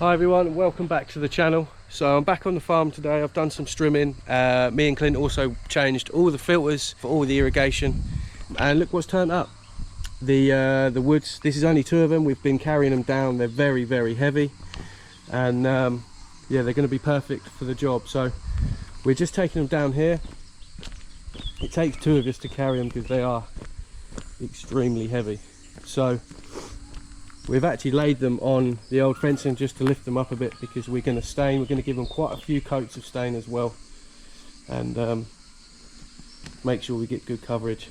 Hi everyone, welcome back to the channel. So I'm back on the farm today. I've done some strimming. Me and Clint also changed all the filters for all the irrigation, and look what's turned up. The woods, this is only 2 of them. We've been carrying them down. They're very heavy, and yeah, they're going to be perfect for the job. So we're just taking them down here. It takes 2 of us to carry them because they are extremely heavy. So we've actually laid them on the old fencing just to lift them up a bit, because we're going to stain. We're going to give them quite a few coats of stain as well, and make sure we get good coverage.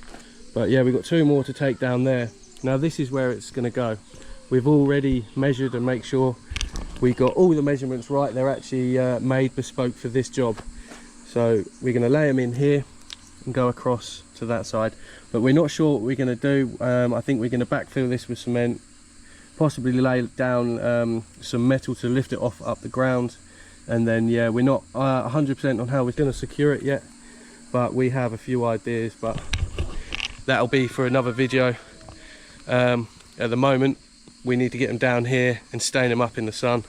But yeah, we've got 2 more to take down there. Now this is where it's going to go. We've already measured and make sure we got all the measurements right. They're actually made bespoke for this job. So we're going to lay them in here and go across to that side, but we're not sure what we're going to do. I think we're going to backfill this with cement, possibly lay down some metal to lift it off up the ground, and then yeah, we're not 100% on how we're going to secure it yet, but we have a few ideas, but that'll be for another video. At the moment we need to get them down here and stain them up in the sun,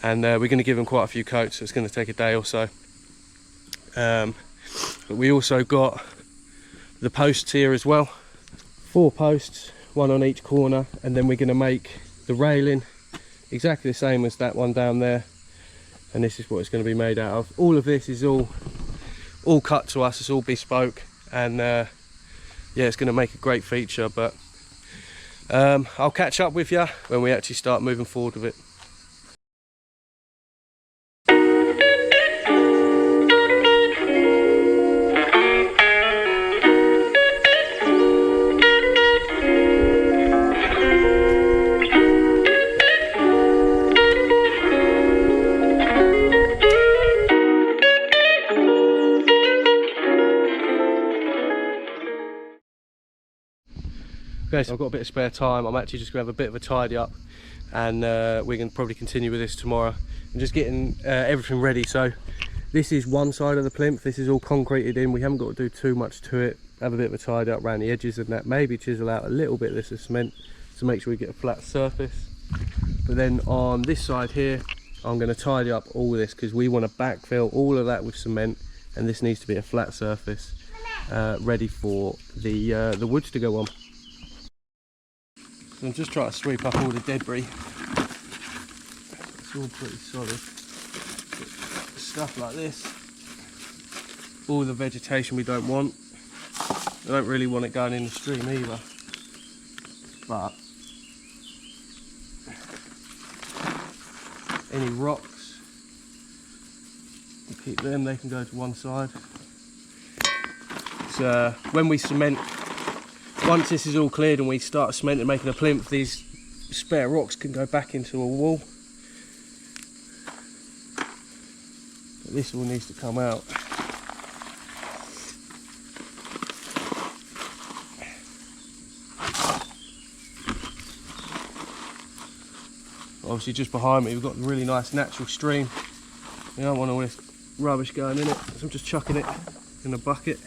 and we're going to give them quite a few coats, so it's going to take a day or so. But we also got the posts here as well, 4 posts, 1 on each corner, and then we're going to make the railing exactly the same as that one down there, and this is what it's going to be made out of. All of this is all cut to us, it's all bespoke, and yeah, it's going to make a great feature. But I'll catch up with you when we actually start moving forward with it. Okay, so I've got a bit of spare time. I'm actually just going to have a bit of a tidy up, and we're going to probably continue with this tomorrow and just getting everything ready. So this is one side of the plinth. This is all concreted in. We haven't got to do too much to it. Have a bit of a tidy up around the edges and that, maybe chisel out a little bit of this cement to make sure we get a flat surface. But then on this side here, I'm going to tidy up all this because we want to backfill all of that with cement, and this needs to be a flat surface ready for the woods to go on. So I'm just trying to sweep up all the debris. It's all pretty solid. Stuff like this, all the vegetation we don't want. I don't really want it going in the stream either, but any rocks, we'll keep them, they can go to one side. So when we cement, once this is all cleared and we start cementing and making a plinth, these spare rocks can go back into a wall. But this all needs to come out. Obviously just behind me we've got a really nice natural stream. You don't want all this rubbish going in it, so I'm just chucking it in a bucket.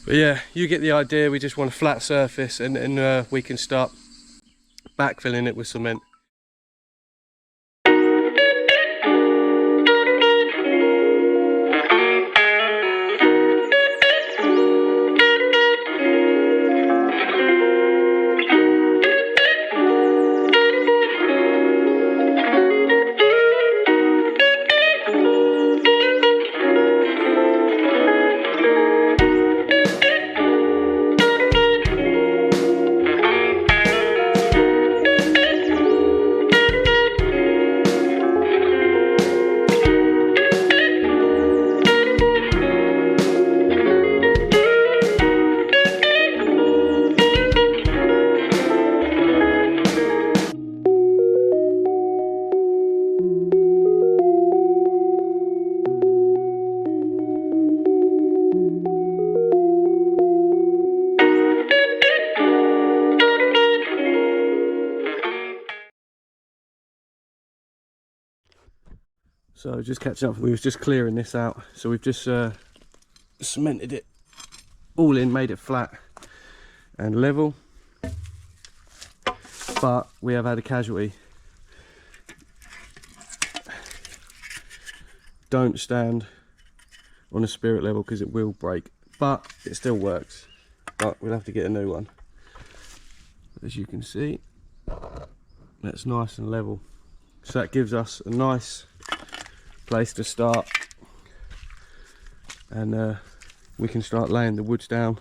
But yeah, you get the idea. We just want a flat surface, and we can start backfilling it with cement. So just catching up, we was just clearing this out. So we've just cemented it all in, made it flat and level. But we have had a casualty. Don't stand on a spirit level because it will break, but it still works. But we'll have to get a new one. As you can see, that's nice and level. So that gives us a nice place to start, and we can start laying the woods down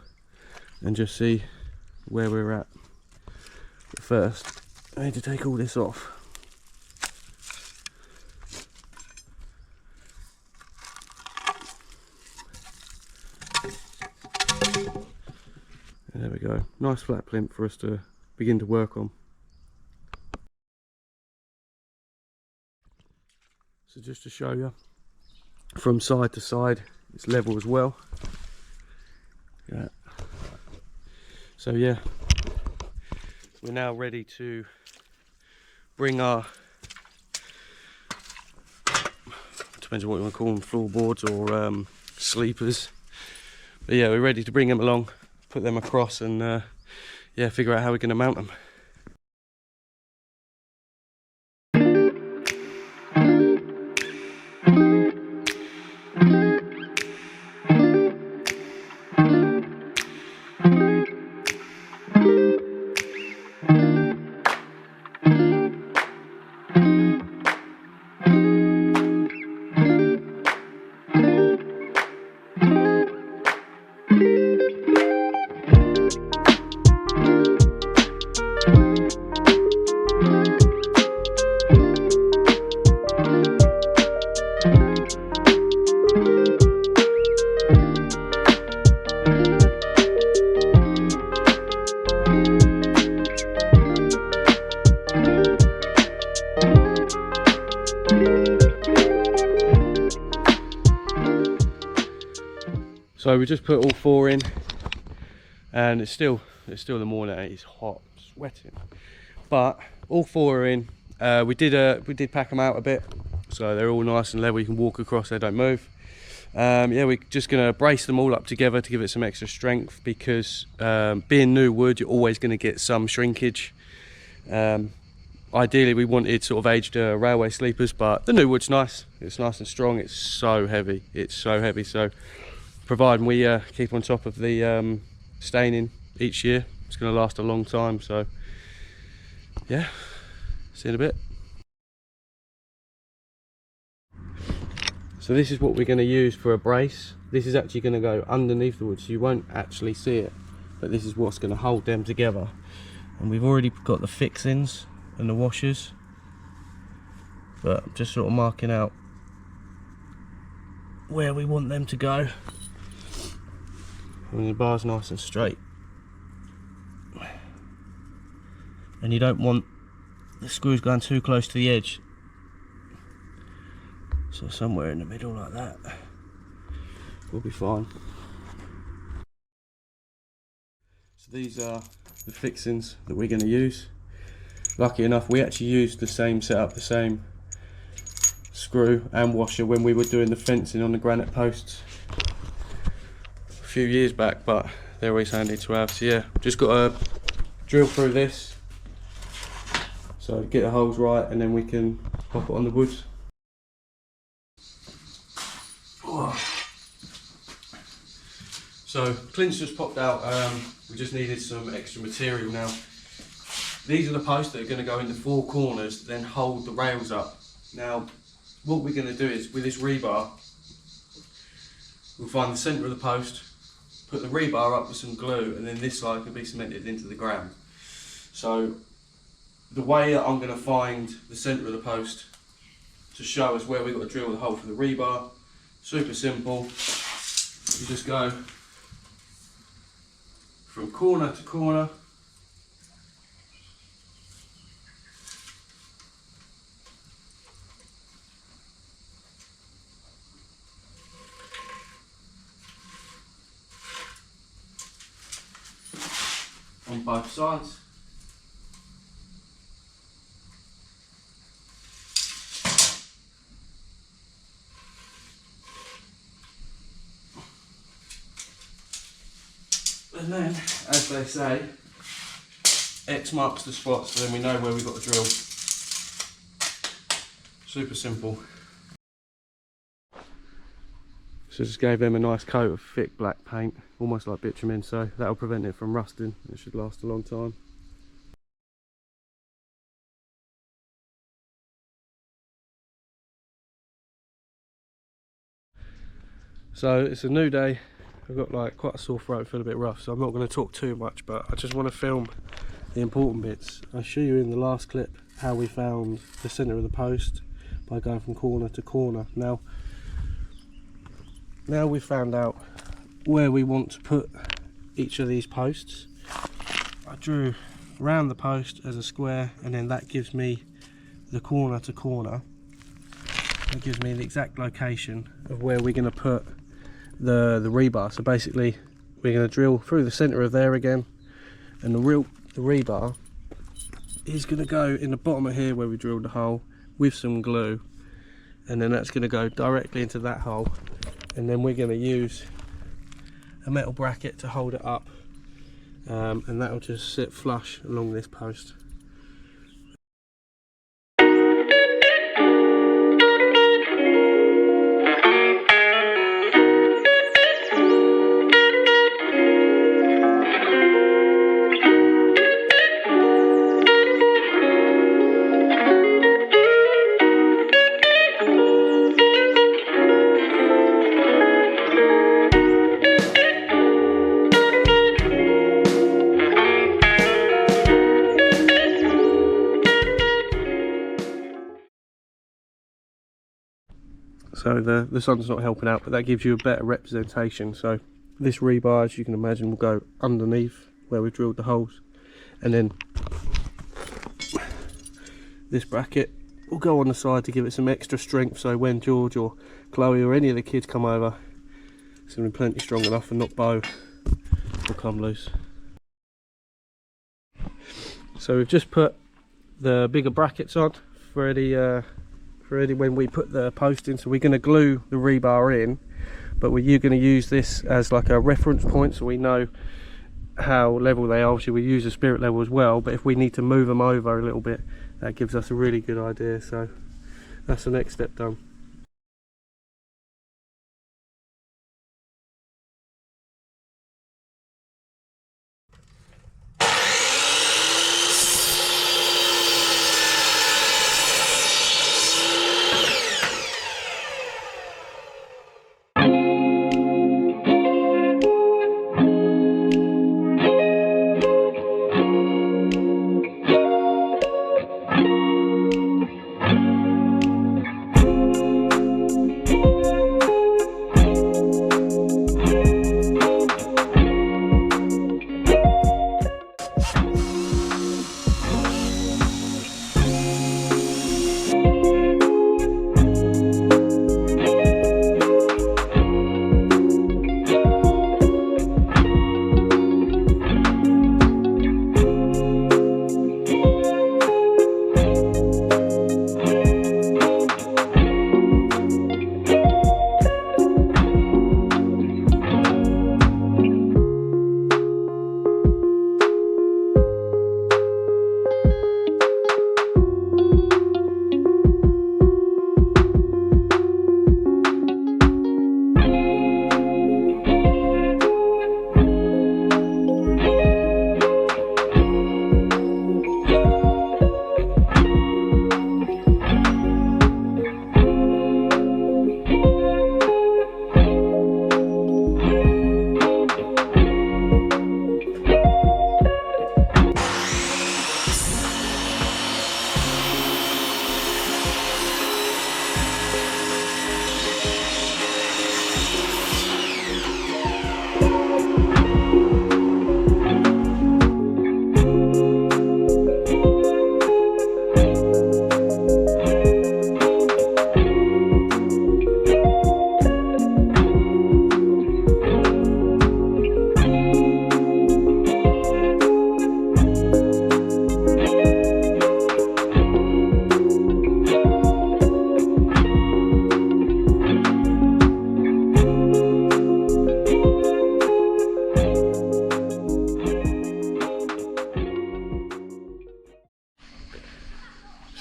and just see where we're at. But first, I need to take all this off. And there we go, nice flat plinth for us to begin to work on. So just to show you, from side to side, it's level as well. Yeah. So yeah, we're now ready to bring our, depends on what you want to call them, floorboards or sleepers. But yeah, we're ready to bring them along, put them across, and yeah, figure out how we're going to mount them. So we just put all four in, and it's still the morning. It's hot, sweating, but all four are in. We did pack them out a bit, so they're all nice and level. You can walk across, they don't move. Yeah, we're just gonna brace them all up together to give it some extra strength, because being new wood, you're always going to get some shrinkage. Ideally we wanted sort of aged railway sleepers, but the new wood's nice. It's nice and strong. It's so heavy. So providing we keep on top of the staining each year, it's going to last a long time. So yeah, see you in a bit. So this is what we're going to use for a brace. This is actually going to go underneath the wood, so you won't actually see it, but this is what's going to hold them together. And we've already got the fixings and the washers, but I'm just sort of marking out where we want them to go. And the bar's nice and straight, and you don't want the screws going too close to the edge, so somewhere in the middle like that will be fine. So these are the fixings that we're going to use. Lucky enough, we actually used the same setup, the same screw and washer when we were doing the fencing on the granite posts a few years back, but they're always handy to have. So yeah, just got to drill through this, so get the holes right, and then we can pop it on the wood. So Clint's just popped out. We just needed some extra material now. These are the posts that are going to go in the four corners, then hold the rails up. Now what we're going to do is, with this rebar, we'll find the centre of the post, put the rebar up with some glue, and then this side can be cemented into the ground. So the way that I'm going to find the centre of the post to show us where we've got to drill the hole for the rebar, super simple. You just go from corner to corner, on both sides. And then, as they say, X marks the spot, so then we know where we've got to drill. Super simple. So just gave them a nice coat of thick black paint, almost like bitumen, so that'll prevent it from rusting. It should last a long time. So it's a new day. I've got like quite a sore throat, feel a bit rough, so I'm not going to talk too much, but I just want to film the important bits. I'll show you in the last clip how we found the centre of the post by going from corner to corner. Now we've found out where we want to put each of these posts. I drew around the post as a square, and then that gives me the corner to corner. It gives me the exact location of where we're going to put the rebar. So basically we're going to drill through the centre of there again, and the rebar is going to go in the bottom of here where we drilled the hole with some glue, and then that's going to go directly into that hole, and then we're going to use a metal bracket to hold it up, and that'll just sit flush along this post. So the sun's not helping out, but that gives you a better representation. So this rebar, as you can imagine, will go underneath where we've drilled the holes, and then this bracket will go on the side to give it some extra strength, so when George or Chloe or any of the kids come over, it's going to be plenty strong enough and not bow or come loose. So we've just put the bigger brackets on for ready when we put the post in. So we're going to glue the rebar in, but we're going to use this as like a reference point, so we know how level they are. Obviously we use the spirit level as well, but if we need to move them over a little bit, that gives us a really good idea. So that's the next step done.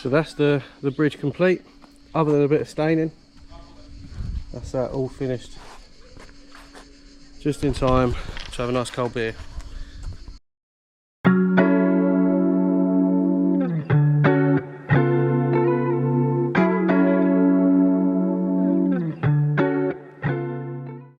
So that's the bridge complete, other than a bit of staining. That's that all finished, just in time to have a nice cold beer.